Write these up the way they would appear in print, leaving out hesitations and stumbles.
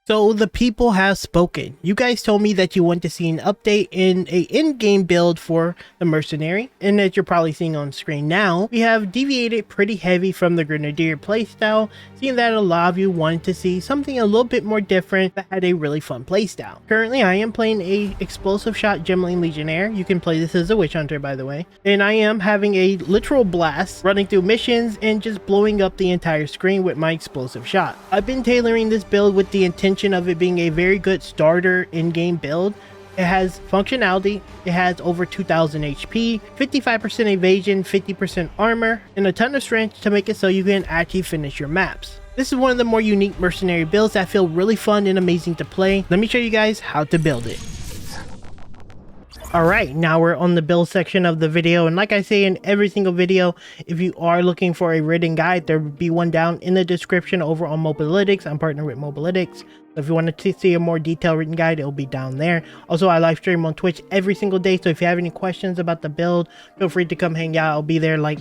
So the people have spoken. You guys told me that you want to see an update in a in-game build for the Mercenary, and that you're probably seeing on screen now, we have deviated pretty heavy from the Grenadier playstyle, seeing that a lot of you wanted to see something a little bit more different that had a really fun playstyle. Currently, I am playing a explosive shot Gemlane Legionnaire. You can play this as a Witch Hunter, by the way, and I am having a literal blast running through missions and just blowing up the entire screen with my explosive shot. I've been tailoring this build with the intention of it being a very good starter in-game build. It has functionality, it has over 2000 HP, 55% evasion, 50% armor, and a ton of strength to make it so you can actually finish your maps. This is one of the more unique Mercenary builds that feel really fun and amazing to play. Let me show you guys how to build it. Alright, now we're on the build section of the video, and like I say in every single video, if you are looking for a written guide, there will be one down in the description over on Mobilytics. I'm partnered with Mobilytics, so if you want to see a more detailed written guide, it'll be down there. Also, I live stream on Twitch every single day, so if you have any questions about the build, feel free to come hang out. I'll be there like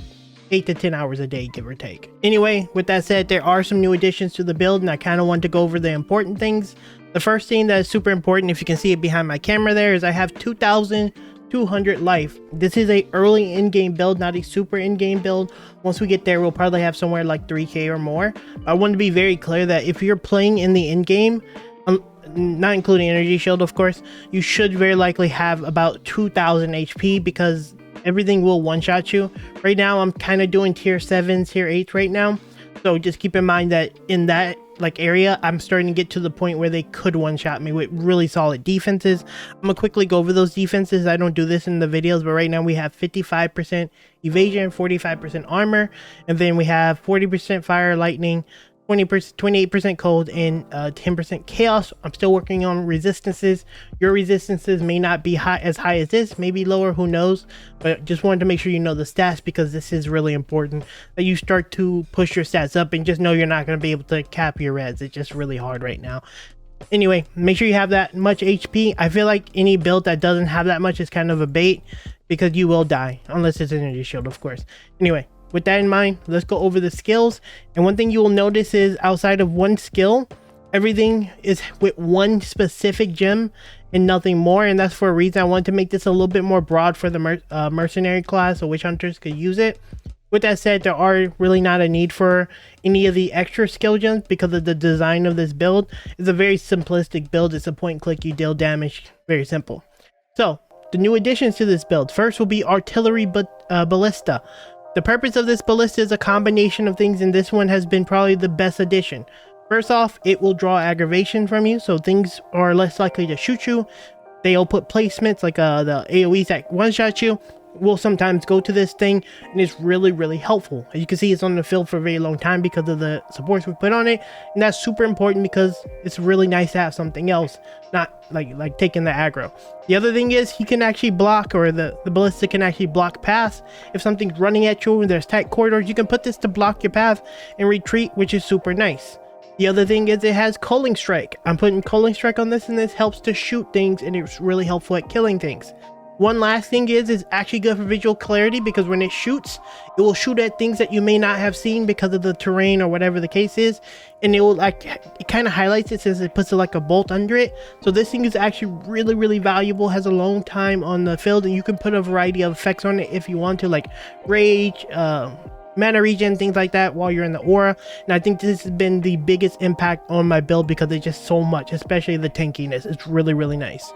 8 to 10 hours a day, give or take. Anyway, with that said, there are some new additions to the build, and I kind of want to go over the important things. The first thing that is super important, if you can see it behind my camera there, is I have 2,200 life. This is a early in-game build, not a super in-game build. Once we get there, we'll probably have somewhere like 3k or more. I want to be very clear that if you're playing in the in-game, not including energy shield of course, you should very likely have about 2,000 HP because everything will one-shot you. Right now, I'm kind of doing tier 7s, tier 8s right now. So just keep in mind that in that area, I'm starting to get to the point where they could one-shot me with really solid defenses. I'm gonna quickly go over those defenses. I don't do this in the videos, but right now we have 55% evasion, 45% armor, and then we have 40% fire, lightning, 28% cold, and 10% chaos. I'm still working on resistances. Your resistances may not be as high as this, maybe lower, who knows, but just wanted to make sure you know the stats because this is really important that you start to push your stats up, and just know you're not going to be able to cap your reds. It's just really hard right now. Anyway, make sure you have that much HP. I feel like any build that doesn't have that much is kind of a bait because you will die unless it's an energy shield, of course. Anyway, with that in mind, let's go over the skills. And one thing you will notice is outside of one skill, everything is with one specific gem and nothing more. And that's for a reason. I wanted to make this a little bit more broad for the mercenary class so witch hunters could use it. With that said, there are really not a need for any of the extra skill gems because of the design of this build. It's a very simplistic build. It's a point and click, you deal damage, very simple. So the new additions to this build, first will be artillery ballista. The purpose of this ballista is a combination of things, and this one has been probably the best addition. First off, it will draw aggravation from you, so things are less likely to shoot you. They'll put placements like the AoEs that one-shot you will sometimes go to this thing, and it's really helpful. As you can see, it's on the field for a very long time because of the supports we put on it, and that's super important because it's really nice to have something else, not like taking the aggro. The other thing is he can actually block, or the ballista can actually block paths. If something's running at you and there's tight corridors, you can put this to block your path and retreat, which is super nice. The other thing is it has Culling Strike. I'm putting Culling Strike on this, and this helps to shoot things, and it's really helpful at killing things. One last thing is it's actually good for visual clarity because when it shoots, it will shoot at things that you may not have seen because of the terrain or whatever the case is, and it will it kind of highlights it since it puts it like a bolt under it. So this thing is actually really valuable, has a long time on the field, and you can put a variety of effects on it if you want to, like rage, mana regen, things like that while you're in the aura. And I think this has been the biggest impact on my build because it's just so much, especially the tankiness. It's really nice.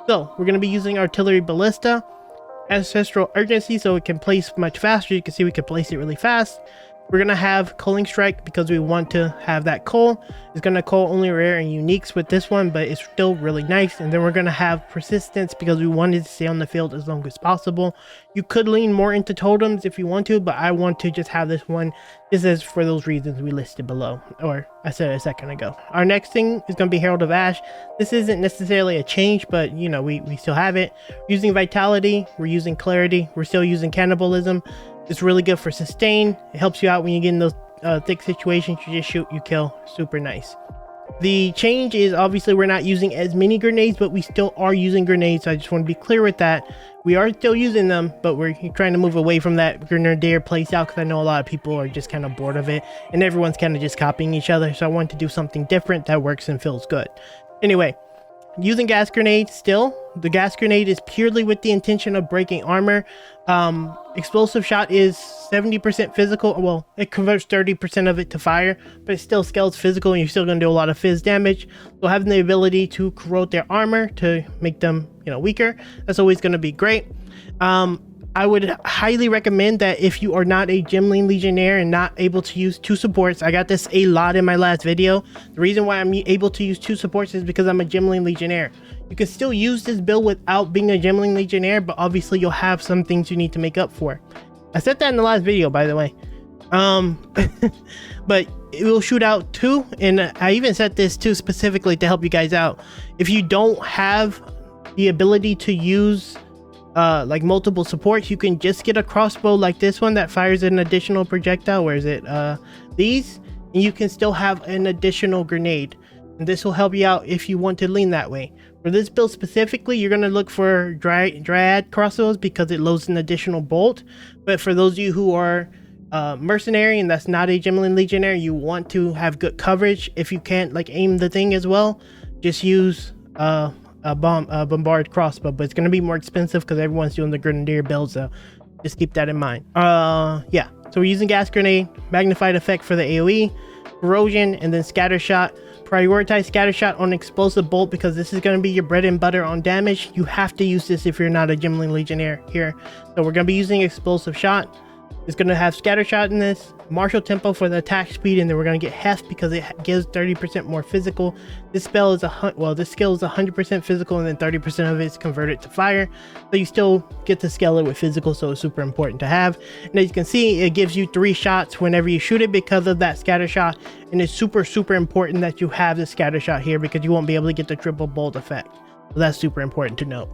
So we're going to be using artillery ballista, ancestral urgency, so it can place much faster. You can see we can place it really fast. We're going to have Culling Strike because we want to have that cull. It's going to cull only rare and uniques with this one, but it's still really nice. And then we're going to have persistence because we wanted to stay on the field as long as possible. You could lean more into totems if you want to, but I want to just have this one. This is for those reasons we listed below, or I said a second ago. Our next thing is going to be Herald of Ash. This isn't necessarily a change, but you know, we still have it. We're using Vitality, we're using Clarity, we're still using Cannibalism. It's really good for sustain. It helps you out when you get in those thick situations. You just shoot, you kill. Super nice. The change is obviously we're not using as many grenades, but we still are using grenades. So I just want to be clear with that. We are still using them, but we're trying to move away from that grenadier playstyle because I know a lot of people are just kind of bored of it and everyone's kind of just copying each other. So I want to do something different that works and feels good. Anyway, using gas grenade still. The gas grenade is purely with the intention of breaking armor. Explosive shot is 70% physical. Well, it converts 30% of it to fire, but it still scales physical and you're still going to do a lot of fizz damage. So having the ability to corrode their armor to make them, weaker, that's always going to be great. I would highly recommend that if you are not a Gemling Legionnaire and not able to use 2 supports. I got this a lot in my last video. The reason why I'm able to use 2 supports is because I'm a Gemling Legionnaire. You can still use this build without being a Gemling Legionnaire, but obviously you'll have some things you need to make up for. I said that in the last video, by the way. But it will shoot out 2, and I even set this too specifically to help you guys out. If you don't have the ability to use like multiple supports, you can just get a crossbow like this one that fires an additional projectile. Where is it? These, and you can still have an additional grenade, and this will help you out if you want to lean that way. For this build specifically, you're going to look for Dryad crossbows because it loads an additional bolt. But for those of you who are Mercenary and that's not a Gemling Legionnaire, you want to have good coverage. If you can't like aim the thing as well, just use a bombard crossbow, but it's going to be more expensive because everyone's doing the grenadier build, so just keep that in mind. Yeah, so we're using gas grenade, magnified effect for the AoE, corrosion, and then scatter shot. Prioritize scatter shot on explosive bolt because this is going to be your bread and butter on damage. You have to use this if you're not a Gemling Legionnaire here. So we're going to be using explosive shot. It's going to have scatter shot in this, martial tempo for the attack speed, and then we're going to get heft because it gives 30% more physical. This spell is this skill is 100% physical, and then 30% of it is converted to fire. So you still get to scale it with physical, so it's super important to have. And as you can see, it gives you 3 shots whenever you shoot it because of that scatter shot, and it's super important that you have the scatter shot here because you won't be able to get the triple bolt effect. So that's super important to note.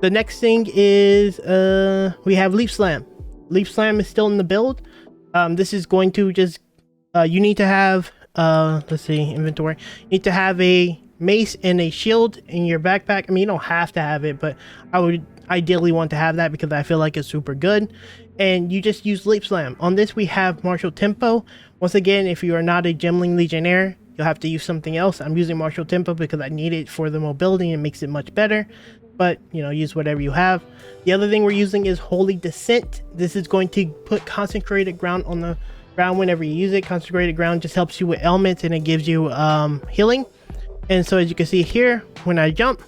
The next thing is we have Leaf Slam. Leaf Slam is still in the build. This is going to just you need to have let's see, inventory. You need to have a mace and a shield in your backpack. I mean, you don't have to have it, but I would ideally want to have that because I feel like it's super good. And you just use Leaf Slam. On this we have martial tempo. Once again, if you are not a Gemling Legionnaire, you'll have to use something else. I'm using martial tempo because I need it for the mobility and it makes it much better. But use whatever you have. The other thing we're using is Holy Descent. This is going to put concentrated ground on the ground whenever you use it. Concentrated ground just helps you with elements and it gives you healing. And so as you can see here, when I jump,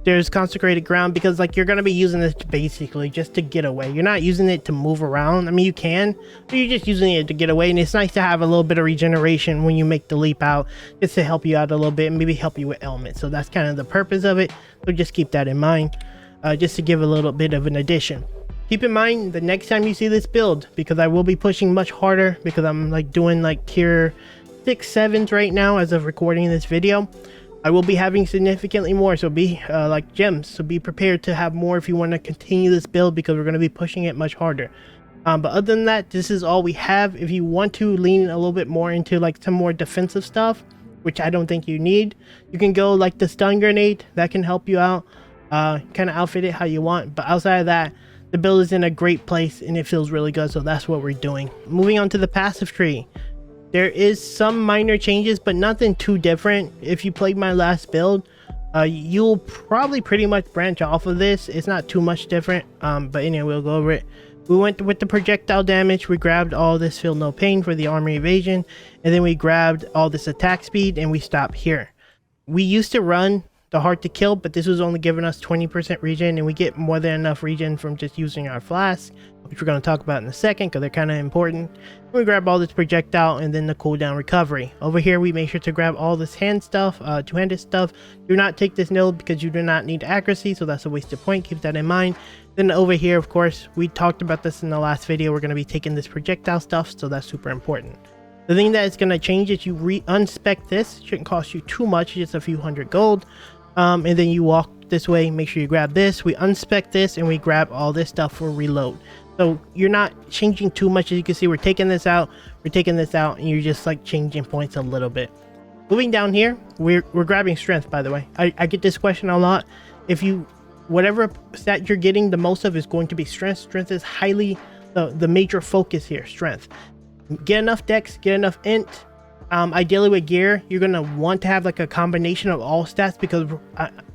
there's consecrated ground because like you're going to be using this basically just to get away. You're not using it to move around. I mean, you can, but you're just using it to get away. And it's nice to have a little bit of regeneration when you make the leap out, just to help you out a little bit and maybe help you with elements. So that's kind of the purpose of it. So just keep that in mind, just to give a little bit of an addition. Keep in mind the next time you see this build, because I will be pushing much harder because I'm like doing like tier 6, 7s right now as of recording this video. I will be having significantly more, so be like gems, so be prepared to have more if you want to continue this build because we're going to be pushing it much harder. But other than that, this is all we have. If you want to lean a little bit more into like some more defensive stuff, which I don't think you need, you can go like the stun grenade. That can help you out, kind of outfit it how you want. But outside of that, the build is in a great place and it feels really good, so that's what we're doing. Moving on to the passive tree. There is some minor changes, but nothing too different. If you played my last build, you'll probably pretty much branch off of this. It's not too much different, but anyway, we'll go over it. We went with the projectile damage. We grabbed all this feel no pain for the armor evasion, and then we grabbed all this attack speed, and we stopped here. We used to run the hard to kill, but this was only giving us 20% regen, and we get more than enough regen from just using our flask, which we're going to talk about in a second because they're kind of important. We grab all this projectile and then the cooldown recovery. Over here we make sure to grab all this hand stuff, two-handed stuff. Do not take this node because you do not need accuracy, so that's a wasted point. Keep that in mind. Then over here, of course, we talked about this in the last video. We're going to be taking this projectile stuff, so that's super important. The thing that is going to change is you unspec this. It shouldn't cost you too much, just a few hundred gold. And then you walk this way, make sure you grab this. We unspec this and we grab all this stuff for reload. So you're not changing too much. As you can see, we're taking this out, we're taking this out and you're just like changing points a little bit. Moving down here, we're grabbing strength, by the way. I get this question a lot. If you, whatever stat you're getting the most of is going to be strength. Strength is highly the major focus here, strength. Get enough dex, get enough int. Ideally with gear, you're gonna want to have like a combination of all stats, because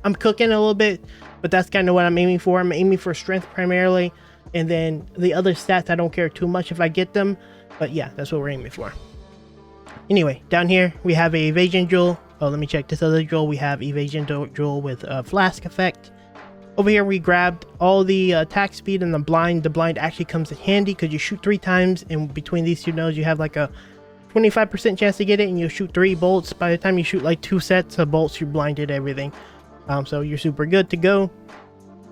I'm cooking a little bit, but that's kind of what I'm aiming for. I'm aiming for strength primarily, and then the other stats I don't care too much if I get them, but yeah, that's what we're aiming for. Anyway, down here we have a evasion jewel. Oh, let me check this other jewel. We have evasion jewel with a flask effect. Over here we grabbed all the attack speed and the blind. The blind actually comes in handy because you shoot 3 times, and between these 2 nodes you have like a 25% chance to get it, and you shoot 3 bolts. By the time you shoot like 2 sets of bolts, you blinded everything. So you're super good to go.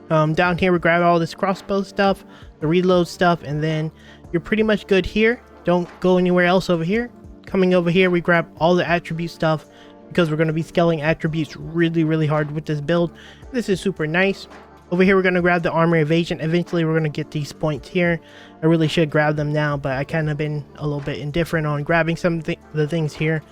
Down here we grab all this crossbow stuff, the reload stuff, and then you're pretty much good here. Don't go anywhere else over here. Coming over here we grab all the attribute stuff, because we're going to be scaling attributes really hard with this build. This is super nice. Over here we're going to grab the armor evasion. Eventually we're going to get these points here. I really should grab them now, but I kind of been a little bit indifferent on grabbing some of the things here.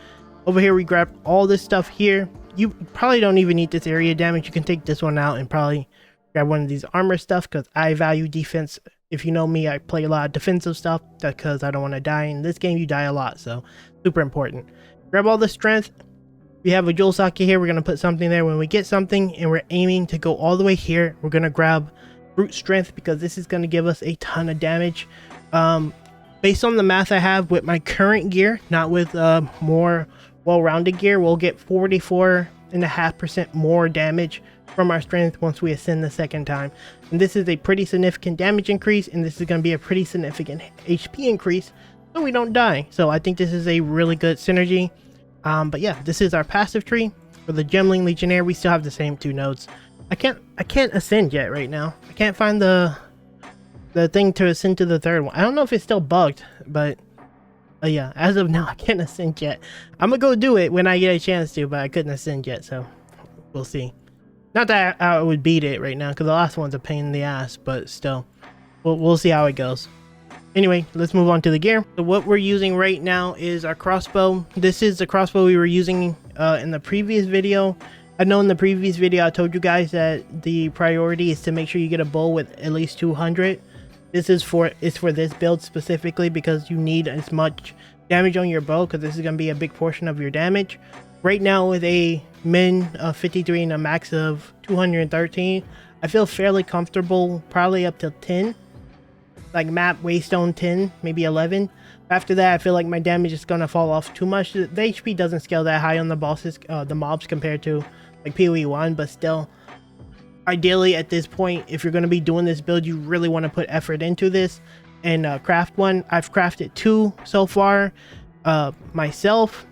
Over here we grab all this stuff here. You probably don't even need this area damage. You can take this one out and probably grab one of these armor stuff, because I value defense. If you know me, I play a lot of defensive stuff because I don't want to die. In this game you die a lot, so super important. Grab all the strength. We have a jewel socket here. We're going to put something there when we get something, and we're aiming to go all the way here. We're going to grab brute strength, because this is going to give us a ton of damage. Based on the math I have with my current gear, not with more well-rounded gear, we'll get 44.5% more damage from our strength once we ascend the second time. And this is a pretty significant damage increase, and this is going to be a pretty significant HP increase, so we don't die. So I think this is a really good synergy. But yeah, this is our passive tree. For the Gemling Legionnaire, we still have the same 2 nodes. I can't ascend yet right now. I can't find the thing to ascend to the 3rd one. I don't know if it's still bugged, but yeah, as of now I can't ascend yet. I'm gonna go do it when I get a chance to, but I couldn't ascend yet, so we'll see. Not that I would beat it right now, because the last one's a pain in the ass, but still, we'll see how it goes. Anyway, let's move on to the gear. So what we're using right now is our crossbow. This is the crossbow we were using in the previous video. I know in the previous video I told you guys that the priority is to make sure you get a bow with at least 200. This is for this build specifically, because you need as much damage on your bow, because this is going to be a big portion of your damage. Right now with a min of 53 and a max of 213, I feel fairly comfortable, probably up to 10. Like map waystone 10, maybe 11. After that I feel like my damage is going to fall off too much. The HP doesn't scale that high on the bosses, the mobs, compared to like PoE 1, but still, ideally at this point, if you're going to be doing this build, you really want to put effort into this and craft one. I've crafted 2 so far myself.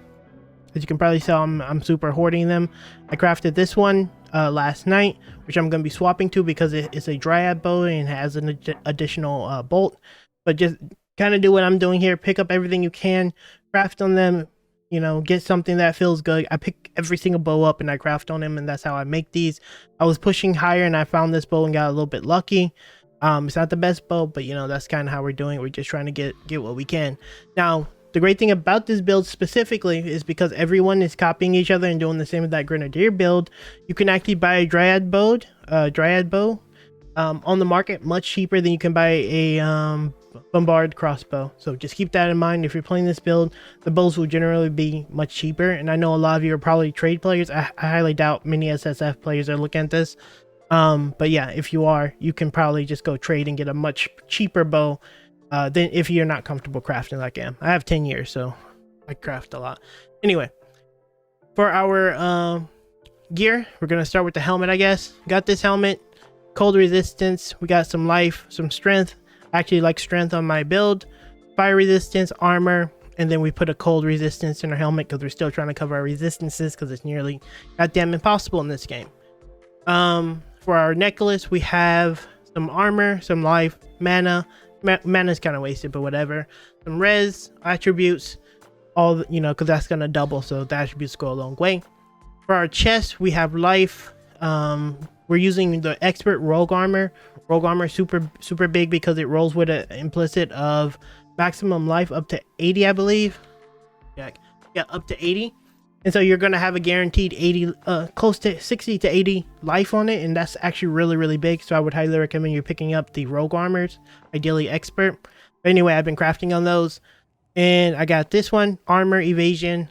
As you can probably tell, I'm super hoarding them. I crafted this one last night, which I'm going to be swapping to, because it's a dryad bow and has an additional bolt. But just kind of do what I'm doing here. Pick up everything you can, craft on them, you know, get something that feels good. I pick every single bow up and I craft on them, and that's how I make these. I was pushing higher and I found this bow and got a little bit lucky. It's not the best bow, but you know, that's kind of how we're doing it. We're just trying to get what we can. Now, the great thing about this build specifically is because everyone is copying each other and doing the same with that Grenadier build, you can actually buy a dryad bow on the market much cheaper than you can buy a bombard crossbow. So just keep that in mind. If you're playing this build, the bows will generally be much cheaper, and I know a lot of you are probably trade players. I highly doubt many SSF players are looking at this, but yeah, if you are, you can probably just go trade and get a much cheaper bow than if you're not comfortable crafting like I am. I have 10 years, so I craft a lot. Anyway, for our gear, we're gonna start with the helmet, I guess. Got this helmet, cold resistance, we got some life, some strength. I actually like strength on my build, fire resistance, armor, and then we put a cold resistance in our helmet because we're still trying to cover our resistances, because it's nearly goddamn impossible in this game. For our necklace, we have some armor, some life, mana. Mana's kind of wasted, but whatever. Some res, attributes, all, you know, because that's gonna double, so the attributes go a long way. For our chest, we have life. We're using the expert rogue armor. Rogue armor is super big because it rolls with an implicit of maximum life up to 80, I believe. Yeah, up to 80. And so you're gonna have a guaranteed 80, close to 60 to 80 life on it, and that's actually really, really big. So I would highly recommend you picking up the rogue armors, ideally expert. But anyway, I've been crafting on those, and I got this one: armor, evasion,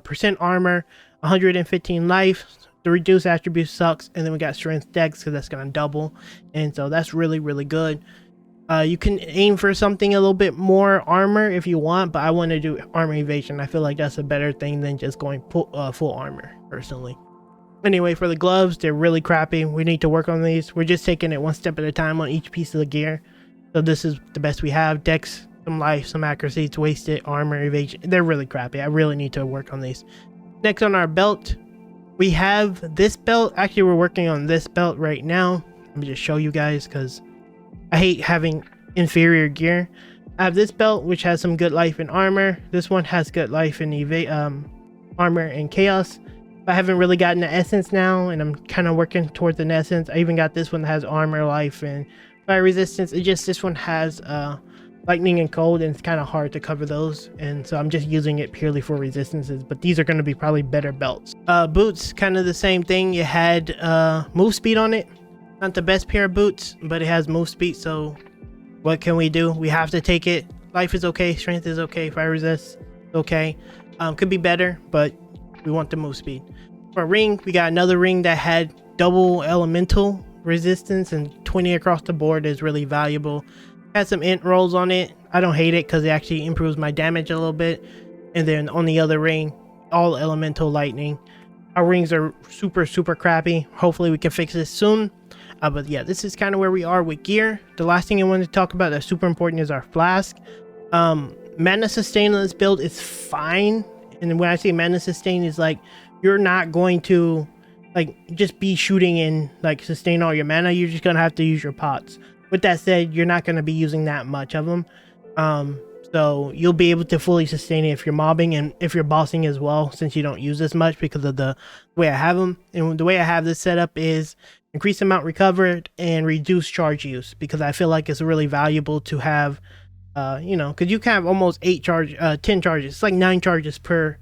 percent armor, 115 life. The reduced attribute sucks, and then we got strength dex because that's gonna double, and so that's really, really good. You can aim for something a little bit more armor if you want, but I want to do armor evasion. I feel like that's a better thing than just going full armor, personally. Anyway, for the gloves, they're really crappy. We need to work on these. We're just taking it one step at a time on each piece of the gear. So this is the best we have. Dex, some life, some accuracy, it's wasted, armor, evasion. They're really crappy. I really need to work on these. Next on our belt, we have this belt. Actually, we're working on this belt right now. Let me just show you guys because I hate having inferior gear. I have this belt, which has some good life and armor. This one has good life and armor and chaos. I haven't really gotten the essence now, and I'm kind of working towards an essence. I even got this one that has armor, life, and fire resistance. It just, this one has lightning and cold, and it's kind of hard to cover those, and so I'm just using it purely for resistances. But these are going to be probably better belts. Boots, kind of the same thing. You had move speed on it. Not the best pair of boots, but it has move speed, so what can we do? We have to take it. Life is okay, strength is okay, fire resist okay. Could be better, but we want the move speed. For a ring, we got another ring that had double elemental resistance, and 20 across the board is really valuable. Had some int rolls on it. I don't hate it because it actually improves my damage a little bit. And then on the other ring, all elemental lightning. Our rings are super, super crappy. Hopefully we can fix this soon. But yeah, this is kind of where we are with gear. The last thing I wanted to talk about that's super important is our flask. Mana sustain on this build is fine. And when I say mana sustain, is like you're not going to like just be shooting and like sustain all your mana. You're just gonna have to use your pots. With that said, you're not gonna be using that much of them. So you'll be able to fully sustain it if you're mobbing and if you're bossing as well, since you don't use as much because of the way I have them. And the way I have this set up is increase amount recovered and reduce charge use, because I feel like it's really valuable to have, you know, because you can have almost 10 charges. It's like 9 charges per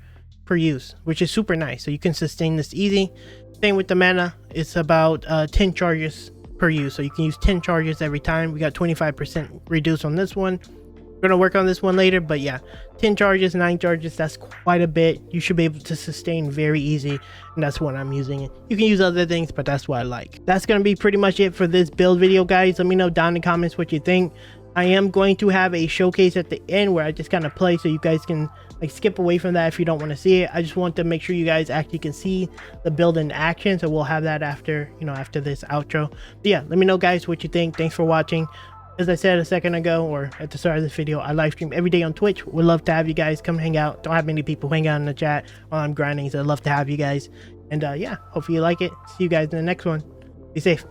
use, which is super nice. So you can sustain this easy. Same with the mana. It's about 10 charges per use. So you can use 10 charges every time. We got 25% reduced on this one. We're gonna work on this one later, but yeah, 10 charges, 9 charges, that's quite a bit. You should be able to sustain very easy, and that's what I'm using. You can use other things, but that's what I like. That's gonna be pretty much it for this build video, guys. Let me know down in the comments what you think. I am going to have a showcase at the end where I just kind of play, so you guys can like skip away from that if you don't want to see it. I just want to make sure you guys actually can see the build in action, so we'll have that after, you know, after this outro. But yeah, let me know, guys, what you think. Thanks for watching. As I said a second ago, or at the start of this video, I live stream every day on Twitch. Would love to have you guys come hang out. Don't have many people hang out in the chat while I'm grinding, so I'd love to have you guys. And yeah, hopefully you like it. See you guys in the next one. Be safe.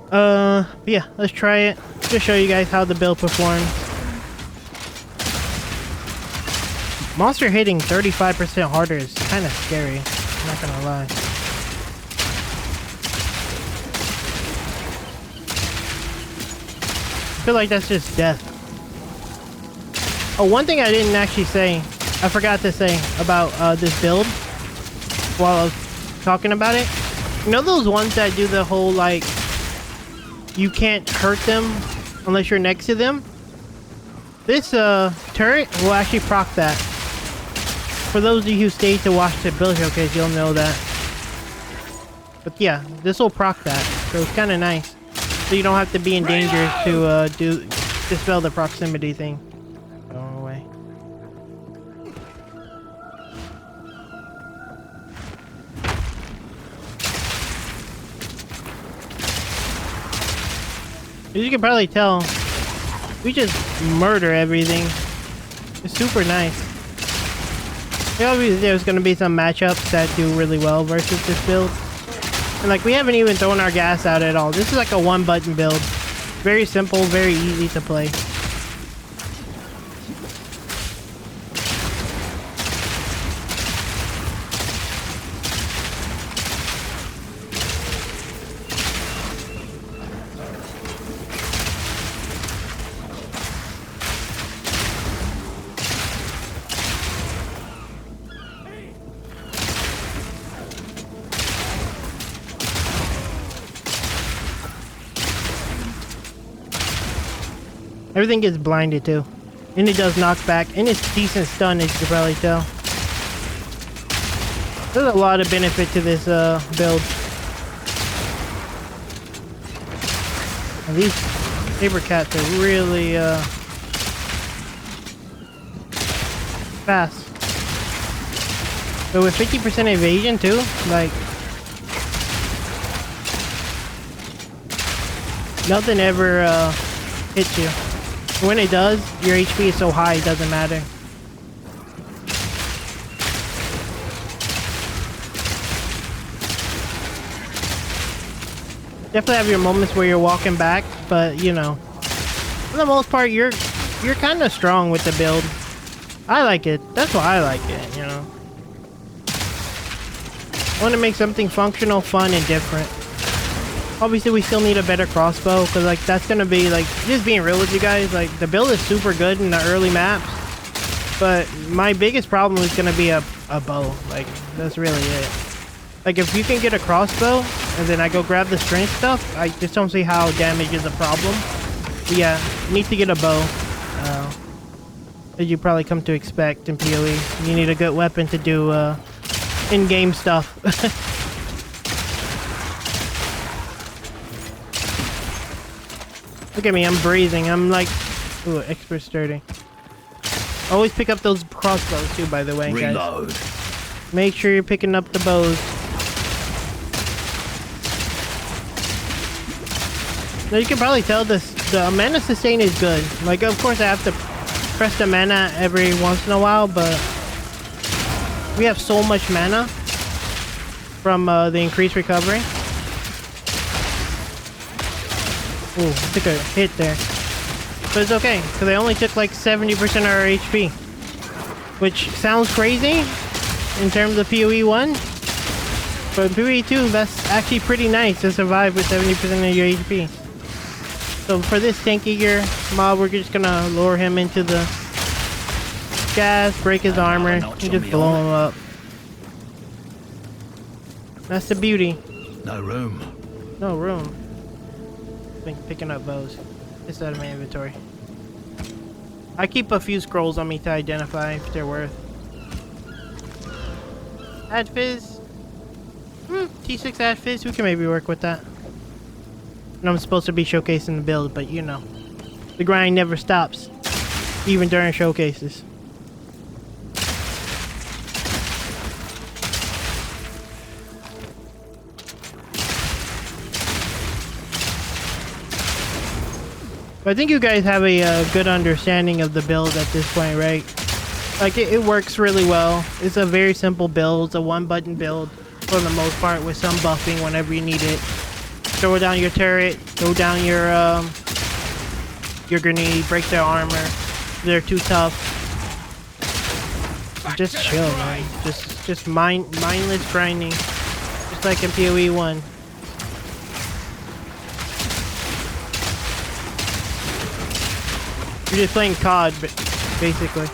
But yeah, let's try it. Just show you guys how the build performs. Monster hitting 35% harder is kind of scary. I'm not gonna lie. I feel like that's just death. Oh, one thing I didn't actually say, I forgot to say about this build while I was talking about it. You know those ones that do the whole like, you can't hurt them unless you're next to them? This turret will actually proc that. For those of you who stayed to watch the build showcase, you'll know that. But yeah, this will proc that, so it's kind of nice. So you don't have to be in danger to dispel the proximity thing. Go away. As you can probably tell, we just murder everything. It's super nice. Obviously there's going to be some matchups that do really well versus this build. And like, we haven't even thrown our gas out at all. This is like a one button build. Very simple, very easy to play. Everything gets blinded too. And it does knockback. And it's decent stun, as you can probably tell. There's a lot of benefit to this build. And these saber cats are really fast. So with 50% evasion too, like nothing ever hits you. When it does, your HP is so high it doesn't matter. Definitely have your moments where you're walking back, but you know, for the most part, you're kind of strong with the build. I like it. That's why I like it. You know, I want to make something functional, fun, and different. Obviously, we still need a better crossbow, because like that's gonna be like, just being real with you guys, like the build is super good in the early maps, but my biggest problem is gonna be a bow. Like that's really it. Like if you can get a crossbow and then I go grab the strength stuff, I just don't see how damage is a problem. But yeah, you need to get a bow, as you probably come to expect in PoE. You need a good weapon to do in-game stuff. Look at me, I'm breathing. I'm like, ooh, expert sturdy. Always pick up those crossbows too, by the way, guys. Reload. Make sure you're picking up the bows. Now you can probably tell this, the mana sustain is good. Like, of course I have to press the mana every once in a while, but we have so much mana from the increased recovery. Ooh, I took a hit there. But it's okay, because I only took like 70% of our HP. Which sounds crazy in terms of PoE 1. But in PoE 2, that's actually pretty nice to survive with 70% of your HP. So for this tankier mob, we're just gonna lure him into the gas, break his armor, and just blow him up. That's the beauty. No room. No room. Been picking up bows. It's out of my inventory. I keep a few scrolls on me to identify if they're worth. Add fizz. T6 add fizz. We can maybe work with that. And I'm supposed to be showcasing the build, but you know, the grind never stops, even during showcases. But I think you guys have a good understanding of the build at this point, right? Like, it works really well. It's a very simple build. It's a one-button build for the most part, with some buffing whenever you need it. Throw down your turret, throw down your grenade, break their armor. They're too tough. Just chill, man. Just mindless grinding, just like in PoE 1. You're just playing COD, basically.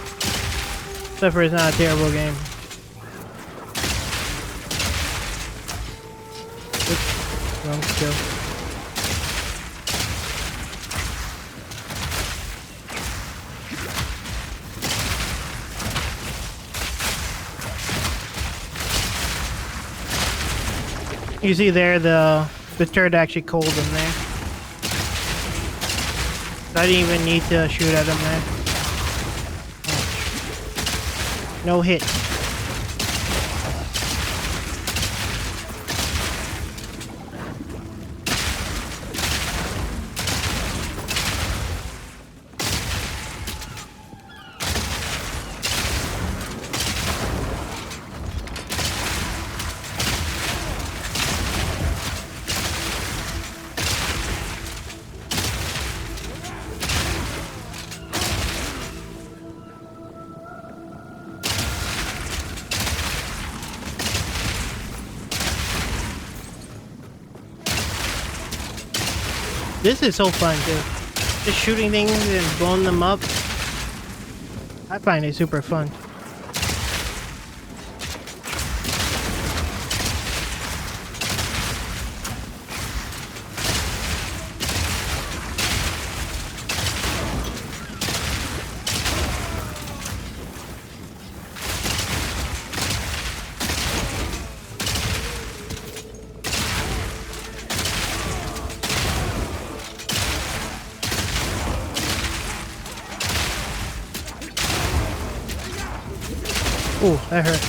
Except for it's not a terrible game. Oops, wrong skill. You see there, the turret actually cold in there. I didn't even need to shoot at him there. No hit. This is so fun, dude. Just shooting things and blowing them up. I find it super fun. Ooh, that hurt.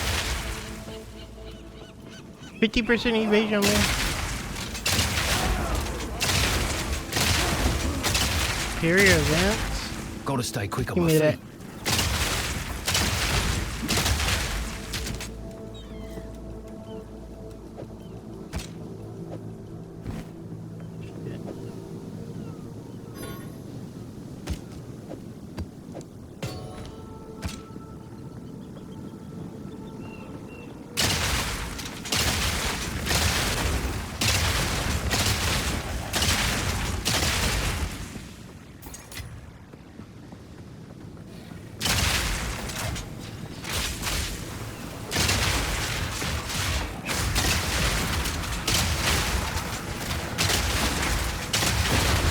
50% evasion, man. Superior advance. Gotta stay quick on Give my me feet. that.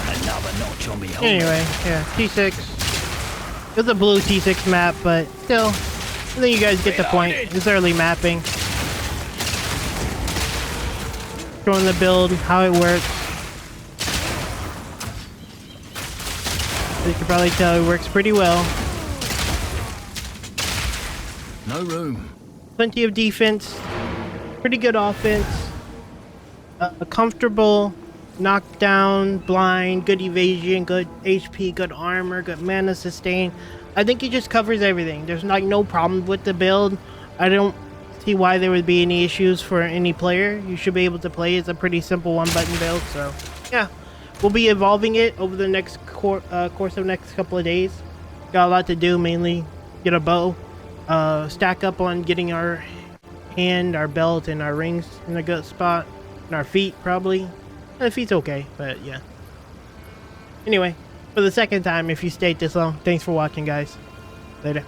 Another notch on me helmet. Anyway, yeah, T6. It's a blue T6 map, but still, I think you guys get the point. It's early mapping. Showing the build, how it works. As you can probably tell, it works pretty well. No room. Plenty of defense, pretty good offense, a comfortable knockdown, blind, good evasion, good HP, good armor, good mana sustain. I think it just covers everything. There's like no problem with the build. I don't see why there would be any issues for any player. You should be able to play. It's a pretty simple one button build. So yeah, we'll be evolving it over the next course of the next couple of days. Got a lot to do, mainly get a bow, stack up on getting our hand, our belt, and our rings in a good spot, and our feet probably. The feet's okay, but yeah. Anyway, for the second time, if you stayed this long, thanks for watching, guys. Later.